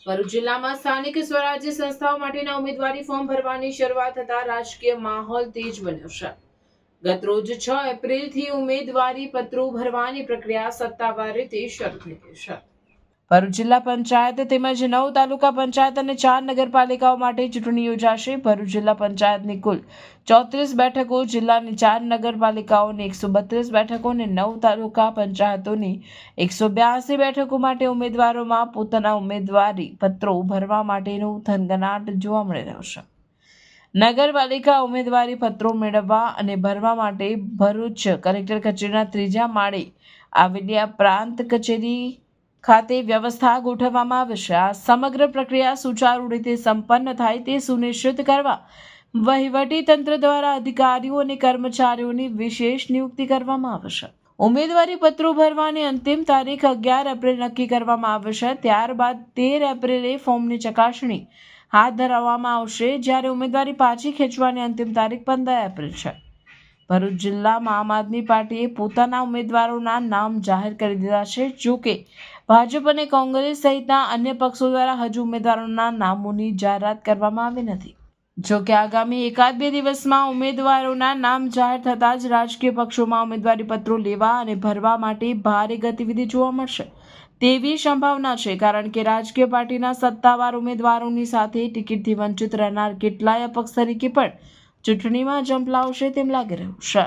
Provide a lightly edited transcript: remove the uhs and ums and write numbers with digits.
ભરૂચ જિલ્લામાં સ્થાનિક સ્વરાજ્ય સંસ્થાઓ માટેના ઉમેદવારી ફોર્મ ભરવાની શરૂઆત થતા રાજકીય માહોલ તેજ બન્યો છે. ગતરોજ 6 એપ્રિલથી ઉમેદવારી પત્રો ભરવાની પ્રક્રિયા સત્તાવાર રીતે શરૂ થઈ ગઈ છે. ભરૂચ જિલ્લા પંચાયત તેમજ 9 તાલુકા પંચાયત અને 4 નગરપાલિકાઓ માટે ચૂંટણી યોજાશે. ભરૂચ જિલ્લા પંચાયતની કુલ 34 બેઠકો, જિલ્લાની 4 નગરપાલિકાઓની 132 બેઠકો અને 9 તાલુકા પંચાયતોની 182 બેઠકો માટે ઉમેદવારોમાં પોતાના ઉમેદવારી પત્રો ભરવા માટેનું થનગનાટ જોવા મળી રહ્યો છે. નગરપાલિકા ઉમેદવારી પત્રો મેળવવા અને ભરવા માટે ભરૂચ કલેક્ટર કચેરીના 3જા માળે આવેલી આ પ્રાંત કચેરી ખાતે વ્યવસ્થા ગોઠવવામાં આવે છે. આ સમગ્ર પ્રક્રિયા સુચારુ રીતે સંપન્ન થાય તે સુનિશ્ચિત કરવા વહીવટી તંત્ર દ્વારા અધિકારીઓ અને કર્મચારીઓની વિશેષ નિયુક્તિ કરવામાં આવે છે. ઉમેદવારી પત્રો ભરવાની અંતિમ તારીખ 11 એપ્રિલ નક્કી કરવામાં આવે છે. ત્યારબાદ 13 એપ્રિલે ફોર્મની ચકાસણી હાથ ધરવામાં આવશે, જ્યારે ઉમેદવારી પાછી ખેંચવાની અંતિમ તારીખ 15 એપ્રિલ છે. ભરૂચ જિલ્લામાં આમ આદમી પાર્ટીએ પોતાના ઉમેદવારોના નામ જાહેર કરી દીધા છે. જોકે ભાજપ અને કોંગ્રેસ સહિતના અન્ય પક્ષો દ્વારા હજુ ઉમેદવારોના નામોની જાહેરાત કરવામાં આવી નથી. જોકે આગામી 1-2 દિવસમાં ઉમેદવારોના નામ જાહેર થતાં જ રાજકીય પક્ષોમાં ઉમેદવારી પત્રો લેવા અને ભરવા માટે ભારે ગતિવિધિ જોવા મળશે તેવી સંભાવના છે. કારણ કે રાજકીય પાર્ટીના સત્તાવાર ઉમેદવારોની સાથે ટિકિટથી વંચિત રહેનાર કેટલાય અપક્ષ તરીકે પણ ચૂંટણીમાં ઝંપલાવશે તેમ લાગી રહ્યું છે.